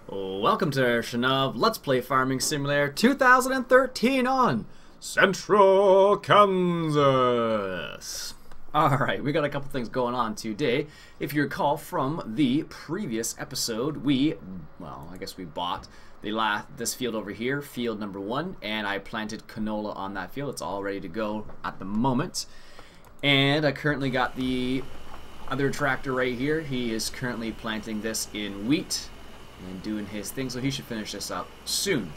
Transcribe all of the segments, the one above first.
Welcome to our edition of Let's Play Farming Simulator 2013 on Central Kansas. Alright, we got a couple things going on today. If you recall from the previous episode, I guess we bought this field over here, field number 1, and I planted canola on that field. It's all ready to go at the moment. And I currently got the other tractor right here. He is currently planting this in wheat and doing his thing, so he should finish this up soon.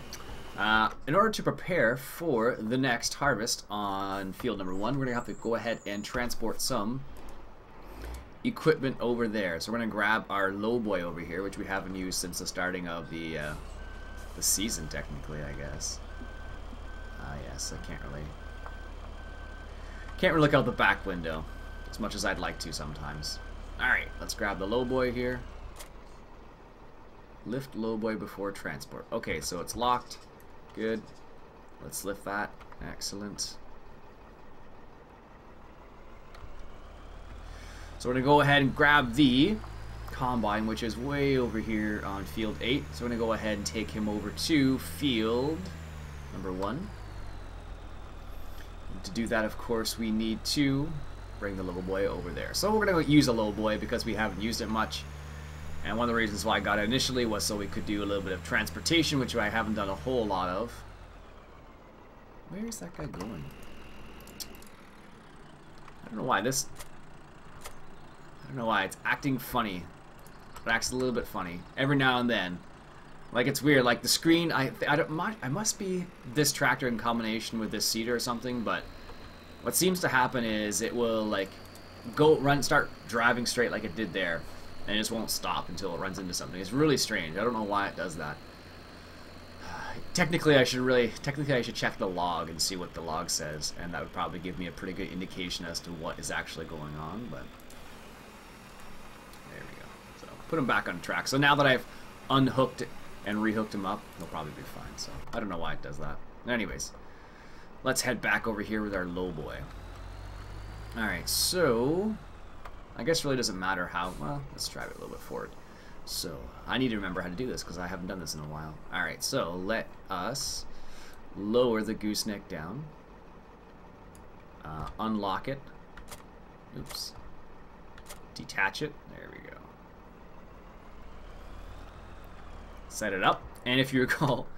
In order to prepare for the next harvest on field number 1, we're going to have to go ahead and transport some equipment over there. So we're going to grab our lowboy over here, which we haven't used since the starting of the season, technically, I guess. Yes, I can't really look out the back window as much as I'd like to sometimes. Alright, let's grab the lowboy here. Lift lowboy before transport. Okay, so it's locked. Good. Let's lift that. Excellent. So we're going to go ahead and grab the combine, which is way over here on field 8. So we're going to go ahead and take him over to field number 1. And to do that, of course, we need to bring the lowboy over there. So we're going to use a lowboy because we haven't used it much. And one of the reasons why I got it initially was so we could do a little bit of transportation, which I haven't done a whole lot of. Where is that guy going? I don't know why it's acting funny. It acts a little bit funny every now and then. Like, it's weird. Like, the screen, I must be this tractor in combination with this seeder or something, but what seems to happen is it will, like, start driving straight like it did there. And it just won't stop until it runs into something. It's really strange. I don't know why it does that. Technically, I should check the log and see what the log says, and that would probably give me a pretty good indication as to what is actually going on. But there we go. So put him back on track. So now that I've unhooked and rehooked him up, he'll probably be fine. So I don't know why it does that. Anyways, let's head back over here with our lowboy. All right, so I guess it really doesn't matter how. Well, let's drive it a little bit forward. So I need to remember how to do this because I haven't done this in a while. Alright, so let us lower the gooseneck down. Unlock it. Oops. Detach it. There we go. Set it up. And if you recall,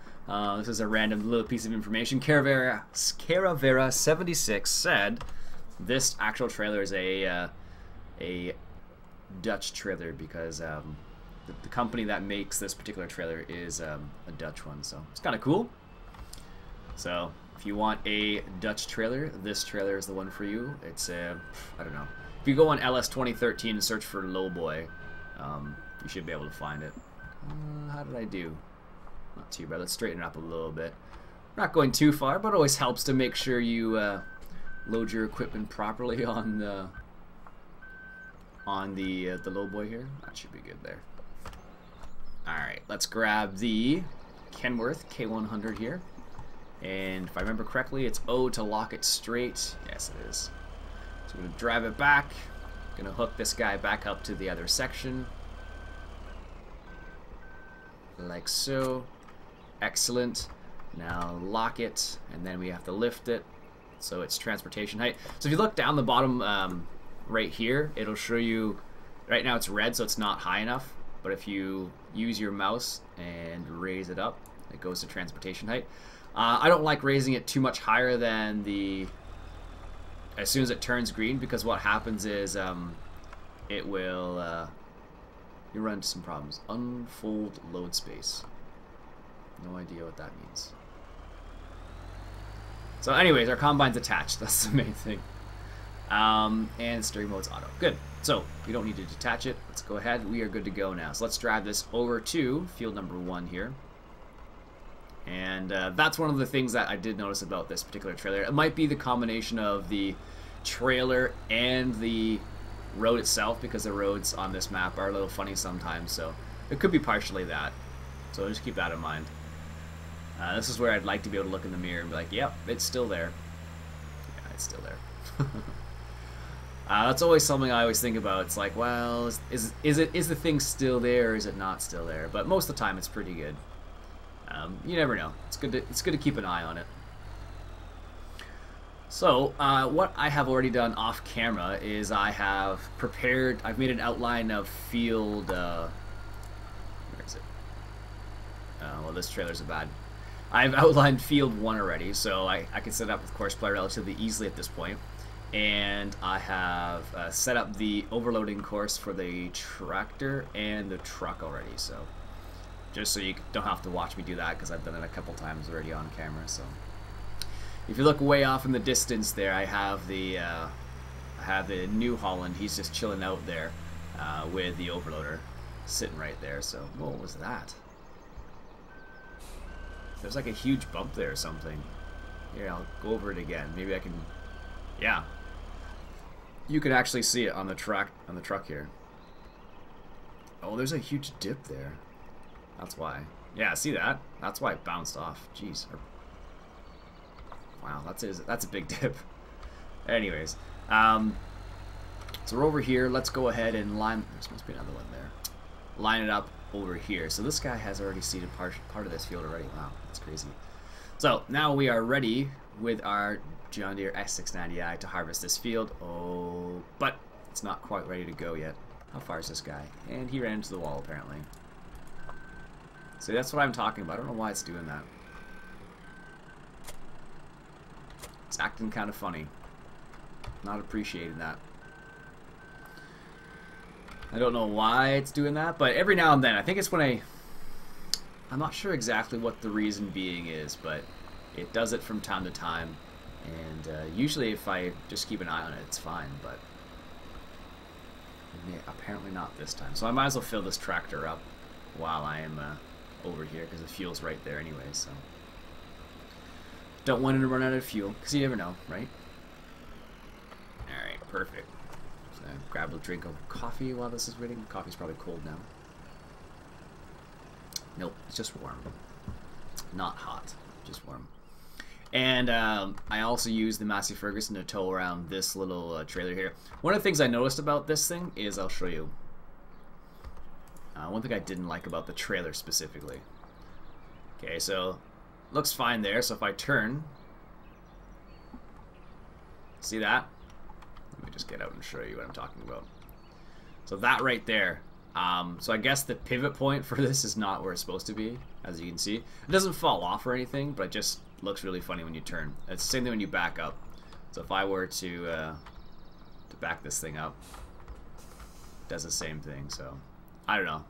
this is a random little piece of information. Caravera76 said this actual trailer is a Dutch trailer because the company that makes this particular trailer is a Dutch one, so it's kind of cool. So if you want a Dutch trailer, this trailer is the one for you. It's I don't know. If you go on LS 2013 and search for lowboy, you should be able to find it. How did I do? Not too bad. Let's straighten it up a little bit. Not going too far, but it always helps to make sure you load your equipment properly on the lowboy here. That should be good there. Alright, let's grab the Kenworth K100 here. And if I remember correctly, it's O to lock it straight. Yes, it is. So I'm going to drive it back. Going to hook this guy back up to the other section. Like so. Excellent. Now lock it, and then we have to lift it. So it's transportation height. So if you look down the bottom right here, it'll show you, right now it's red, so it's not high enough, but if you use your mouse and raise it up, it goes to transportation height. I don't like raising it too much higher than as soon as it turns green, because what happens is it will you run into some problems. Unfold load space. No idea what that means. So anyways, our combine's attached. That's the main thing. And steering mode's auto. Good. So we don't need to detach it. Let's go ahead. We are good to go now. So let's drive this over to field number 1 here. And that's one of the things that I did notice about this particular trailer. It might be the combination of the trailer and the road itself, because the roads on this map are a little funny sometimes. So it could be partially that. So just keep that in mind. This is where I'd like to be able to look in the mirror and be like, yep, it's still there. Yeah, it's still there. That's always something I always think about. It's like, well, is the thing still there, or is it not still there? But most of the time, it's pretty good. You never know. It's good to keep an eye on it. So, what I have already done off camera is I've made an outline of field. Where is it? Well, this trailer's bad. I've outlined field 1 already, so I can set it up with courseplay relatively easily at this point. And I have set up the overloading course for the tractor and the truck already, so just so you don't have to watch me do that, because I've done it a couple times already on camera. So if you look way off in the distance there, I have the New Holland. He's just chilling out there with the overloader sitting right there. So what was that? There's like a huge bump there or something. Here, I'll go over it again. Maybe I can. Yeah. You can actually see it on the truck here. Oh, there's a huge dip there. That's why. Yeah, see that? That's why it bounced off. Jeez. Wow, that's a big dip. Anyways, so we're over here. Let's go ahead and line. There must be another one there. Line it up over here. So this guy has already seeded part of this field already. Wow, that's crazy. So now we are ready with our John Deere S690i to harvest this field. Oh, but it's not quite ready to go yet. How far is this guy? And he ran into the wall apparently. So that's what I'm talking about. I don't know why it's doing that. It's acting kind of funny. Not appreciating that. I don't know why it's doing that, but every now and then, I think it's when I'm not sure exactly what the reason being is, but it does it from time to time. And usually if I just keep an eye on it, it's fine, but apparently not this time. So I might as well fill this tractor up while I am over here, because the fuel's right there anyway, so. Don't want it to run out of fuel, because you never know, right? Alright, perfect. So grab a drink of coffee while this is waiting. Coffee's probably cold now. Nope, it's just warm. Not hot, just warm. And I also use the Massey Ferguson to tow around this little trailer here. One of the things I noticed about this thing is, I'll show you. One thing I didn't like about the trailer specifically. Okay, so looks fine there. So if I turn, see that? Let me just get out and show you what I'm talking about. So that right there. So I guess the pivot point for this is not where it's supposed to be, as you can see. It doesn't fall off or anything, but it just looks really funny when you turn. It's the same thing when you back up. So if I were to back this thing up, it does the same thing. So I don't know.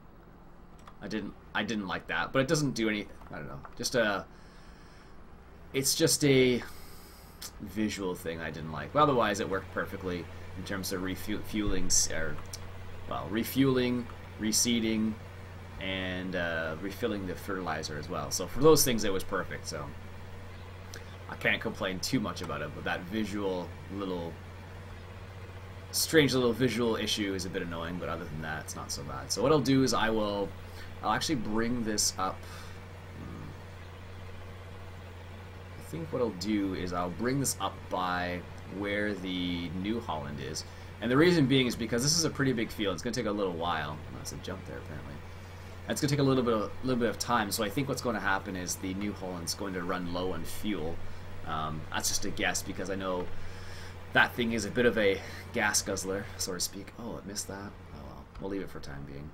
I didn't like that, but it doesn't do any. I don't know. It's just a visual thing I didn't like. But otherwise, it worked perfectly in terms of refueling, reseeding, and refilling the fertilizer as well. So for those things, it was perfect. So I can't complain too much about it. But that strange little visual issue is a bit annoying. But other than that, it's not so bad. So what I'll do is I'll actually bring this up. I think what I'll do is I'll bring this up by where the New Holland is. And the reason being is because this is a pretty big field. It's going to take a little while. Oh, that's a jump there, apparently. It's going to take a little bit of time. So I think what's going to happen is the New Holland's going to run low on fuel. That's just a guess, because I know that thing is a bit of a gas guzzler, so to speak. Oh, I missed that. Oh well, we'll leave it for time being.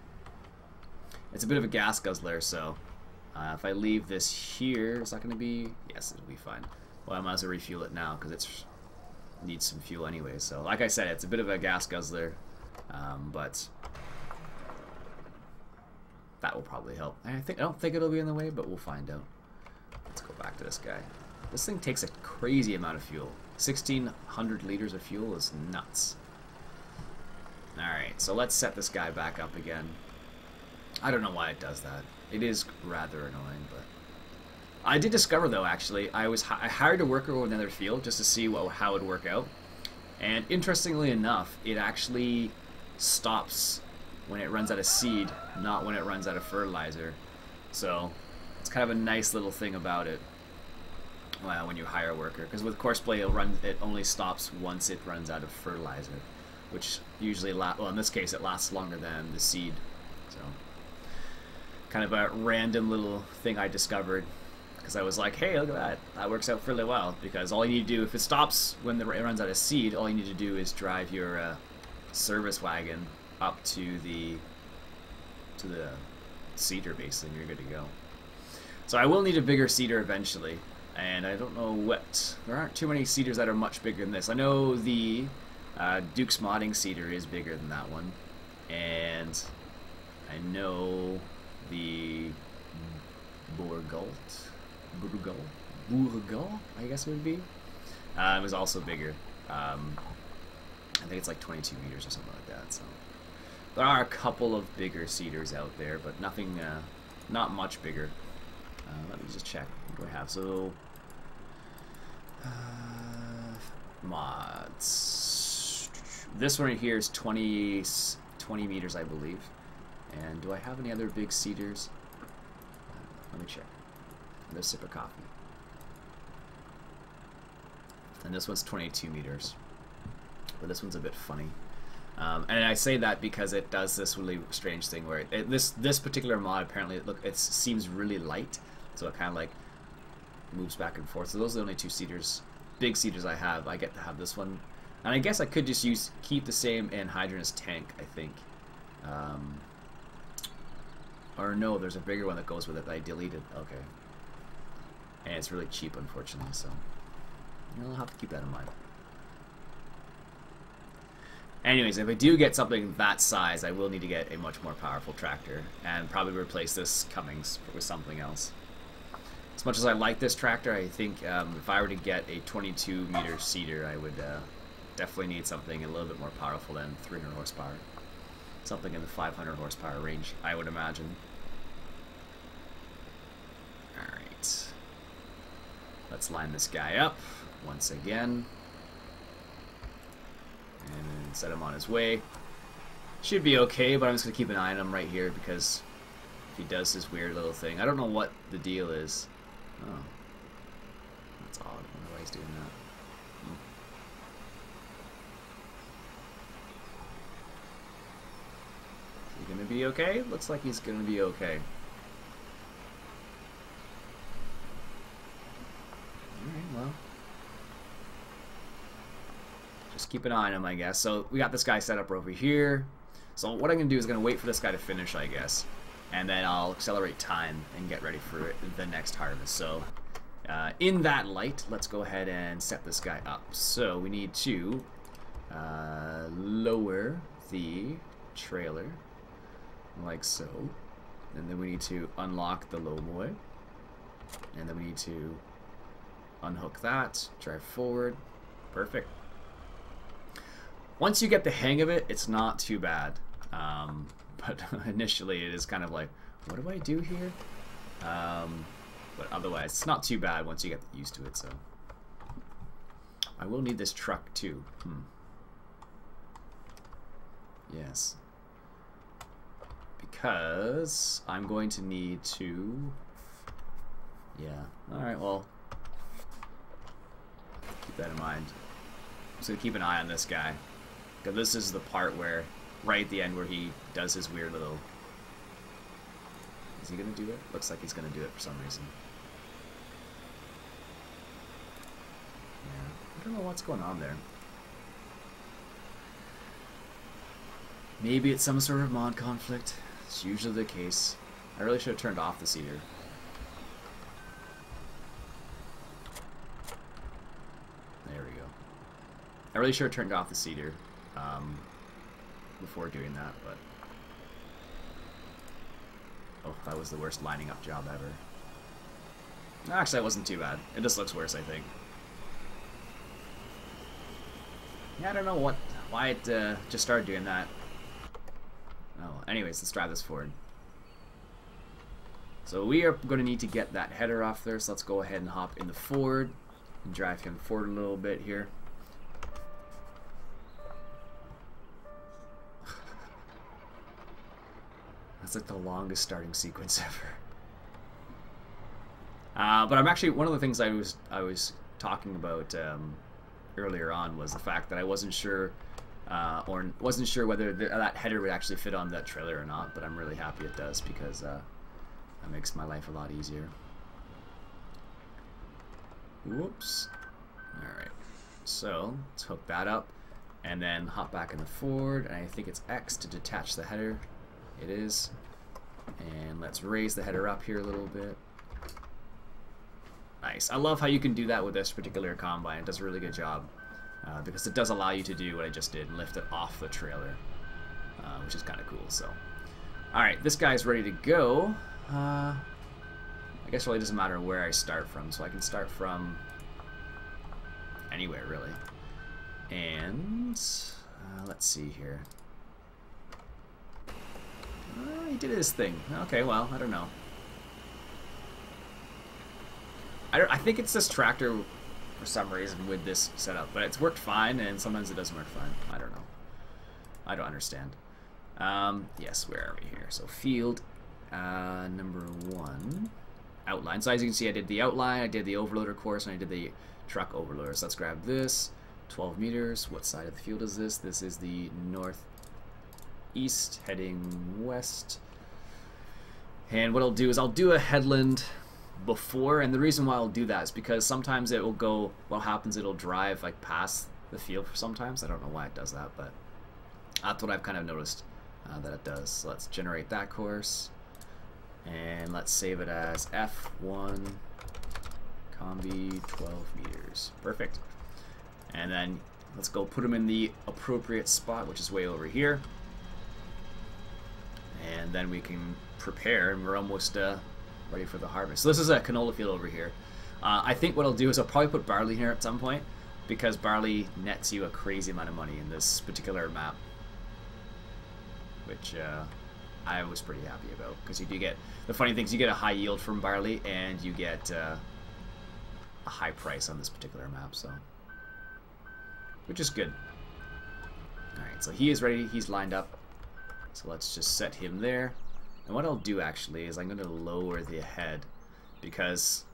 It's a bit of a gas guzzler, so if I leave this here, is that going to be? Yes, it'll be fine. Well, I might as well refuel it now, because it needs some fuel anyway. So like I said, it's a bit of a gas guzzler, but that will probably help. I don't think it'll be in the way, but we'll find out. Let's go back to this guy. This thing takes a crazy amount of fuel. 1,600 liters of fuel is nuts. Alright, so let's set this guy back up again. I don't know why it does that. It is rather annoying, but I did discover, though, actually, I hired a worker over another field just to see how it would work out. And interestingly enough, it actually stops when it runs out of seed, not when it runs out of fertilizer. So it's kind of a nice little thing about it when you hire a worker. Because with courseplay, it only stops once it runs out of fertilizer. which usually well, in this case it lasts longer than the seed. So kind of a random little thing I discovered, because I was like, hey, look at that, that works out fairly well, because all you need to do, if it stops when it runs out of seed, all you need to do is drive your service wagon up to the seeder, basically, and you're good to go. So I will need a bigger seeder eventually, and I don't know what, there aren't too many seeders that are much bigger than this. I know the Duke's Modding seeder is bigger than that one, and I know the Bourgal, I guess it would be. It was also bigger. I think it's like 22 meters or something like that. So there are a couple of bigger seeders out there, but nothing, not much bigger. Let me just check. What do I have? So mods. This one right here is 20 meters, I believe. And do I have any other big seeders? Let me check. Another sip of coffee. And this one's 22 meters. But this one's a bit funny. And I say that because it does this really strange thing where this particular mod, apparently, it seems really light. So it kind of like moves back and forth. So those are the only two seeders, big seeders I have. I get to have this one. And I guess I could just keep the same anhydrous tank, I think. Or no, there's a bigger one that goes with it that I deleted. Okay. And it's really cheap, unfortunately, so I'll have to keep that in mind. Anyways, if I do get something that size, I will need to get a much more powerful tractor and probably replace this Cummins with something else. As much as I like this tractor, I think if I were to get a 22-meter seeder, I would definitely need something a little bit more powerful than 300 horsepower. Something in the 500 horsepower range, I would imagine. Alright. Let's line this guy up once again. And set him on his way. Should be okay, but I'm just going to keep an eye on him right here because if he does this weird little thing. I don't know what the deal is. Oh. That's odd. I wonder why he's doing that. Is he going to be okay? Looks like he's going to be okay. Alright, well. Just keep an eye on him, I guess. So we got this guy set up over here. So what I'm going to do is going to wait for this guy to finish, I guess. And then I'll accelerate time and get ready for the next harvest. So in that light, let's go ahead and set this guy up. So we need to lower the trailer like so. And then we need to unlock the lowboy. And then we need to unhook that, drive forward. Perfect. Once you get the hang of it, it's not too bad. But initially it is kind of like, what do I do here? But otherwise, it's not too bad once you get used to it, so. I will need this truck too. Yes. Because I'm going to need to... Yeah. Alright, well. Keep that in mind. I'm just going to keep an eye on this guy. Because this is the part where, right at the end, where he does his weird little... Is he going to do it? Looks like he's going to do it for some reason. Yeah. I don't know what's going on there. Maybe it's some sort of mod conflict. It's usually the case. I really should have turned off the seeder. There we go. I really should have turned off the seeder before doing that, but... Oh, that was the worst lining up job ever. Actually, that wasn't too bad. It just looks worse, I think. Yeah, I don't know why it just started doing that. Oh, anyways, let's drive this forward. So we are going to need to get that header off there, so let's go ahead and hop in the Ford and drive him forward a little bit here. That's like the longest starting sequence ever. But I'm actually, one of the things I was talking about earlier on was the fact that I wasn't sure or wasn't sure whether that header would actually fit on that trailer or not, but I'm really happy it does, because that makes my life a lot easier. Whoops. Alright, so let's hook that up and then hop back in the Ford, and I think it's X to detach the header. It is. And let's raise the header up here a little bit. Nice. I love how you can do that with this particular combine. It does a really good job. Because it does allow you to do what I just did and lift it off the trailer, which is kind of cool. So, all right, this guy's ready to go. I guess it really doesn't matter where I start from, so I can start from anywhere really. And let's see here. He did his thing. Okay, well, I don't know. I think it's this tractor for some reason with this setup, but it's worked fine, and sometimes it doesn't work fine. I don't know. I don't understand. Yes, where are we here? So field number 1, outline. So as you can see, I did the outline, I did the overloader course, and I did the truck overloader. So let's grab this. 12 meters. What side of the field is this? This is the northeast, heading west. And what I'll do is I'll do a headland before, and the reason why I'll do that is because sometimes it will go, what happens, it'll drive like past the field sometimes. I don't know why it does that, but that's what I've kind of noticed that it does. So let's generate that course, and let's save it as F1 combi 12 meters. Perfect. And then let's go put them in the appropriate spot, which is way over here, and then we can prepare, and we're almost ready for the harvest. So this is a canola field over here. I think what I'll do is I'll probably put barley here at some point, because barley nets you a crazy amount of money in this particular map, which I was pretty happy about, because you do get, the funny thing is you get a high yield from barley, and you get a high price on this particular map, so, which is good. Alright, so he is ready, he's lined up, so let's just set him there. And what I'll do actually is I'm going to lower the head, because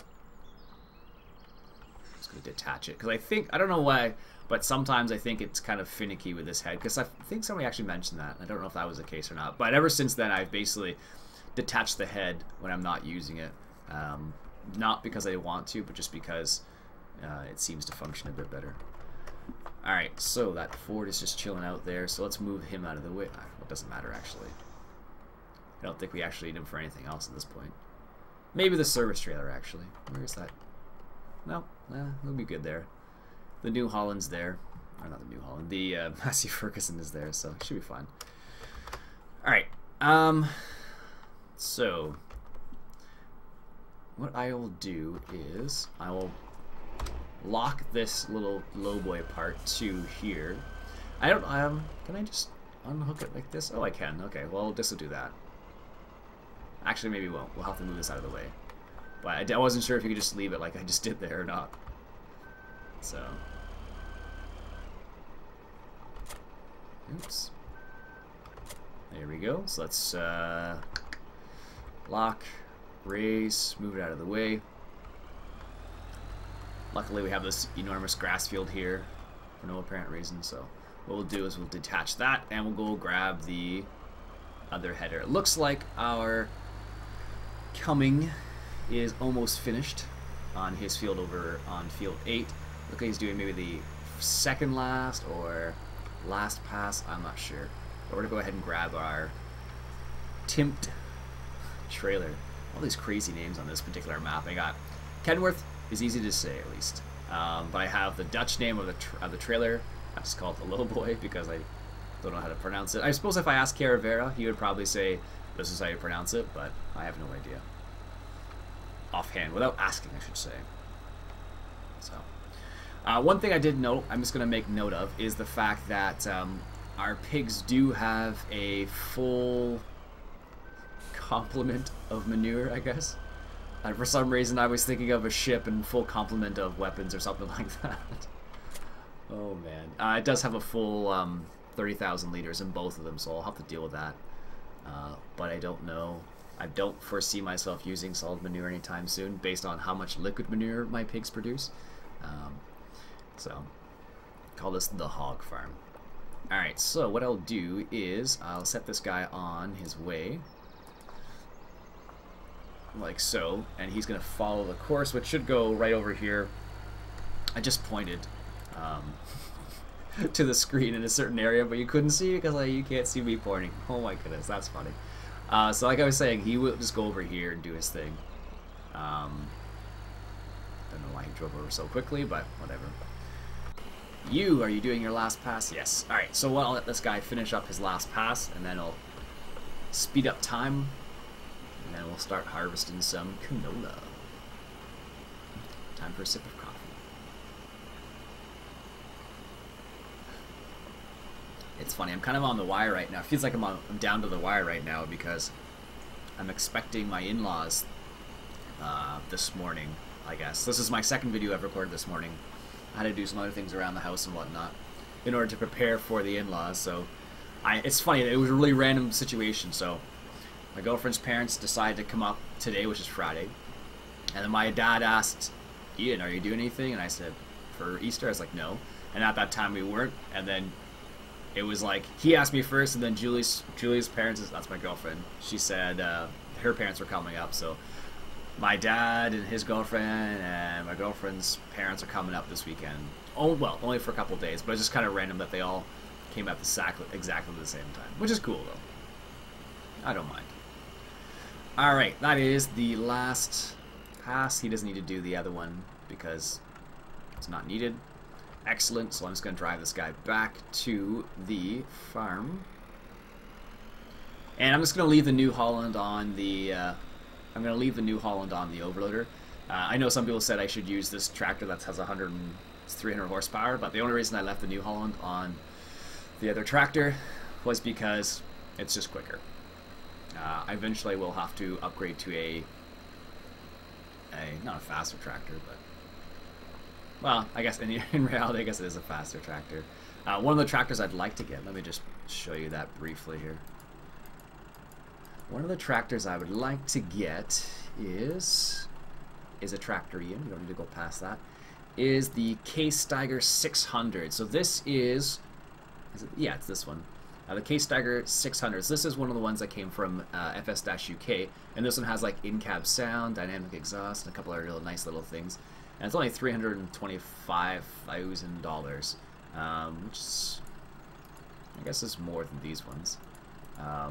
I'm just going to detach it, because I think, I don't know why, but sometimes I think it's kind of finicky with this head, because I think somebody actually mentioned that. I don't know if that was the case or not, but ever since then I've basically detached the head when I'm not using it, not because I want to, but just because it seems to function a bit better. Alright, so that Ford is just chilling out there, so let's move him out of the way. It doesn't matter actually. I don't think we actually need him for anything else at this point. Maybe the service trailer, actually. Where is that? No, we'll be good there. The New Holland's there. Or not the New Holland. The Massey Ferguson is there, so it should be fine. Alright. So, what I will do is I will lock this little lowboy apart to here. I don't, can I just unhook it like this? Oh, I can. Okay, well, this will do that. Actually, maybe we won't. We'll have to move this out of the way. But I wasn't sure if you could just leave it like I just did there or not. So. Oops. There we go. So let's lock, raise, move it out of the way. Luckily, we have this enormous grass field here for no apparent reason. So what we'll do is we'll detach that, and we'll go grab the other header. It looks like our Cumming is almost finished on his field over on field 8. Look like he's doing maybe the second last or last pass, I'm not sure. But we're gonna go ahead and grab our Timped trailer. All these crazy names on this particular map. I got Kenworth is easy to say at least, but I have the Dutch name of the trailer. I just call it the Lowboy because I don't know how to pronounce it. I suppose if I asked Caravera, he would probably say this is how you pronounce it, but I have no idea. Offhand, without asking, I should say. So, one thing I did note, I'm just going to make note of, is the fact that our pigs do have a full complement of manure, I guess. And for some reason, I was thinking of a ship and full complement of weapons or something like that. Oh, man. It does have a full 30,000 liters in both of them, so I'll have to deal with that. But I don't know. I don't foresee myself using solid manure anytime soon based on how much liquid manure my pigs produce. So, call this the hog farm. Alright, so what I'll do is I'll set this guy on his way. Like so. And he's going to follow the course, which should go right over here. I just pointed to the screen in a certain area, but you couldn't see it because you can't see me pointing. Oh my goodness, that's funny. So like I was saying, he will just go over here and do his thing. Don't know why he drove over so quickly, but whatever. Are you doing your last pass? Yes. Alright, so I'll let this guy finish up his last pass, and then I'll speed up time, and then we'll start harvesting some canola. Time for a sip of coffee. It's funny, I'm kind of on the wire right now. It feels like I'm down to the wire right now because I'm expecting my in-laws this morning, I guess. This is my second video I've recorded this morning. I had to do some other things around the house and whatnot in order to prepare for the in-laws. So it's funny, it was a really random situation. So my girlfriend's parents decided to come up today, which is Friday. And then my dad asked, Ian, are you doing anything? And I said, for Easter? I was like, no. And at that time we weren't. And then it was like, he asked me first, and then Julie's parents, that's my girlfriend, she said her parents were coming up. So my dad and his girlfriend and my girlfriend's parents are coming up this weekend. Oh, well, only for a couple days, but it's just kind of random that they all came at exactly the same time, which is cool, though. I don't mind. Alright, that is the last pass. He doesn't need to do the other one because it's not needed. Excellent, so I'm just going to drive this guy back to the farm. And I'm just going to leave the New Holland on the... I'm going to leave the New Holland on the overloader. I know some people said I should use this tractor that has 300 horsepower, but the only reason I left the New Holland on the other tractor was because it's just quicker. Eventually will have to upgrade to not a faster tractor, but... Well, I guess in reality, I guess it is a faster tractor. One of the tractors I'd like to get, let me just show you that briefly here. One of the tractors I would like to get is a tractor, Ian, you don't need to go past that, is the K-Steiger 600. So this is it, yeah, it's this one. The K-Steiger 600s. This is one of the ones that came from FS-UK, and this one has like in-cab sound, dynamic exhaust, and a couple of real nice little things. And it's only $325,000, which is, I guess, is more than these ones. I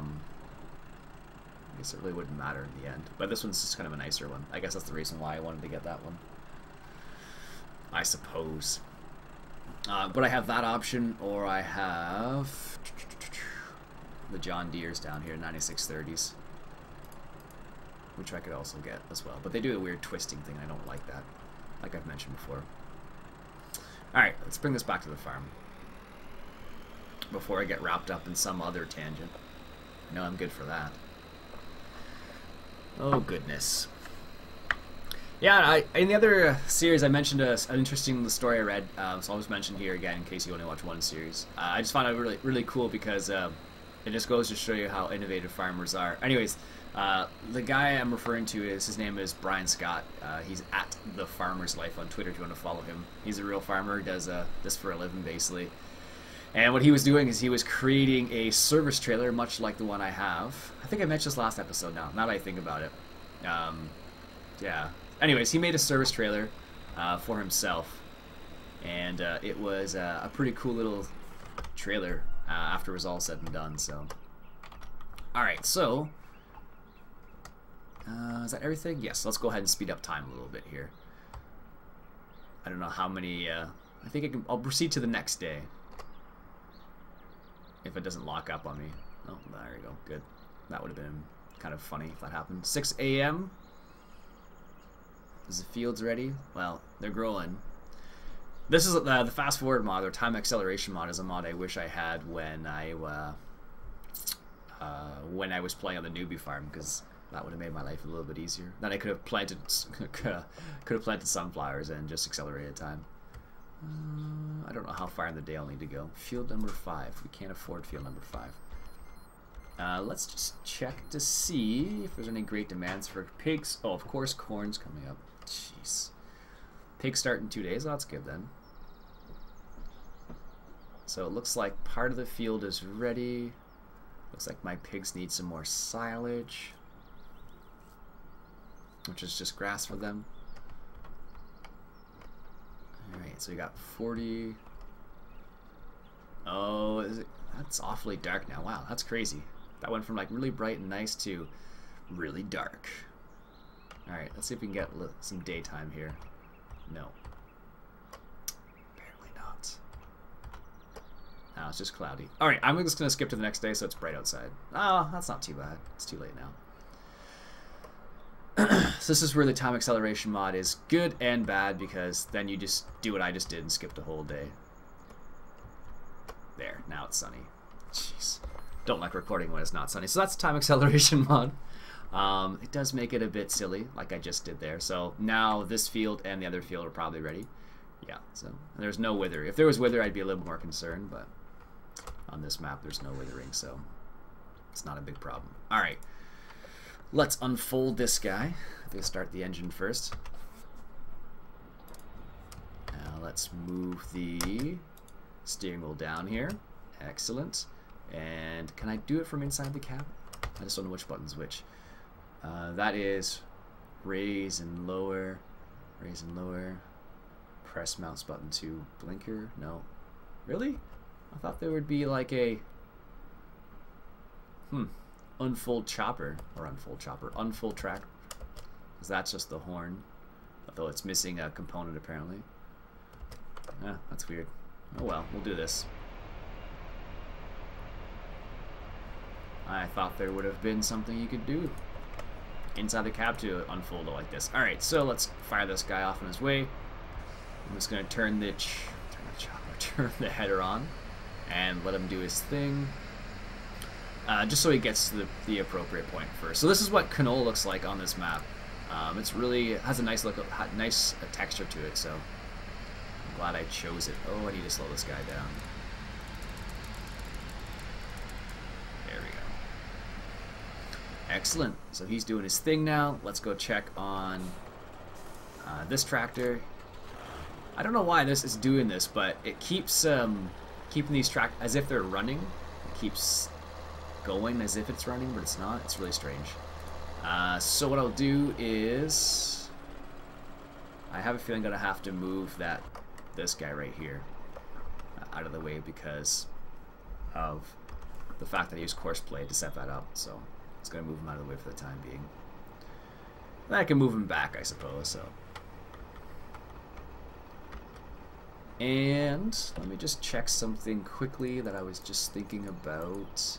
guess it really wouldn't matter in the end. But this one's just kind of a nicer one. I guess that's the reason why I wanted to get that one, I suppose. But I have that option, or I have the John Deere's down here, 9630s, which I could also get as well. But they do a weird twisting thing. I don't like that, like I've mentioned before. Alright, let's bring this back to the farm before I get wrapped up in some other tangent. I know I'm good for that. Oh, goodness. Yeah, in the other series I mentioned an interesting story I read, so I'll just mention here again in case you only watch one series. I just found it really cool because it just goes to show you how innovative farmers are. Anyways, the guy I'm referring to his name is Brian Scott. He's at The Farmer's Life on Twitter if you want to follow him. He's a real farmer, does this for a living basically. And what he was doing is he was creating a service trailer much like the one I have. I think I mentioned this last episode now that I think about it. Yeah. Anyways, he made a service trailer for himself, and it was a pretty cool little trailer after it was all said and done. So, all right, so is that everything? Yes. Let's go ahead and speed up time a little bit here. I don't know how many. I think I'll proceed to the next day if it doesn't lock up on me. Oh, there you go. Good. That would have been kind of funny if that happened. 6 a.m. Is the fields ready? Well, they're growing. This is the fast forward mod, or time acceleration mod, is a mod I wish I had when I was playing on the newbie farm, because that would have made my life a little bit easier. Then I could have planted sunflowers and just accelerated time. I don't know how far in the day I'll need to go. Field number 5. We can't afford field number 5. Let's just check to see if there's any great demands for pigs. Oh, of course, corn's coming up. Jeez. Pigs start in 2 days. Oh, that's good then. So it looks like part of the field is ready. Looks like my pigs need some more silage, which is just grass for them. Alright, so we got 40. Oh, that's awfully dark now. Wow, that's crazy. That went from like really bright and nice to really dark. Alright, let's see if we can get some daytime here. No. Apparently not. No, it's just cloudy. Alright, I'm just going to skip to the next day so it's bright outside. Oh, that's not too bad. It's too late now. So this is where the time acceleration mod is good and bad, because then you just do what I just did and skip the whole day. There, now it's sunny. Jeez. Don't like recording when it's not sunny. So that's time acceleration mod. It does make it a bit silly, like I just did there. So now this field and the other field are probably ready. Yeah, so there's no wither. If there was wither, I'd be a little more concerned, but on this map there's no withering, so it's not a big problem. Alright, let's unfold this guy. Let's start the engine first. Now let's move the steering wheel down here. Excellent. And can I do it from inside the cab? I just don't know which button's which. That is raise and lower, press mouse button to blinker. No, really? I thought there would be like a unfold chopper, or unfold track, because that's just the horn, although it's missing a component apparently. Yeah, that's weird. Oh well, we'll do this. I thought there would have been something you could do inside the cab to unfold it like this. Alright, so let's fire this guy off on his way. I'm just going to turn the header on and let him do his thing. Just so he gets to the appropriate point first. So this is what canola looks like on this map. It's really, it has a nice look, nice texture to it, so I'm glad I chose it. Oh, I need to slow this guy down. Excellent. So he's doing his thing now. Let's go check on this tractor. I don't know why this is doing this, but it keeps keeping these tractors as if they're running. It keeps going as if it's running, but it's not. It's really strange. So what I'll do is, I have a feeling I'm gonna have to move this guy right here out of the way because of the fact that I use courseplay to set that up. So it's going to move him out of the way for the time being. Then I can move him back, I suppose. So, and let me just check something quickly that I was just thinking about.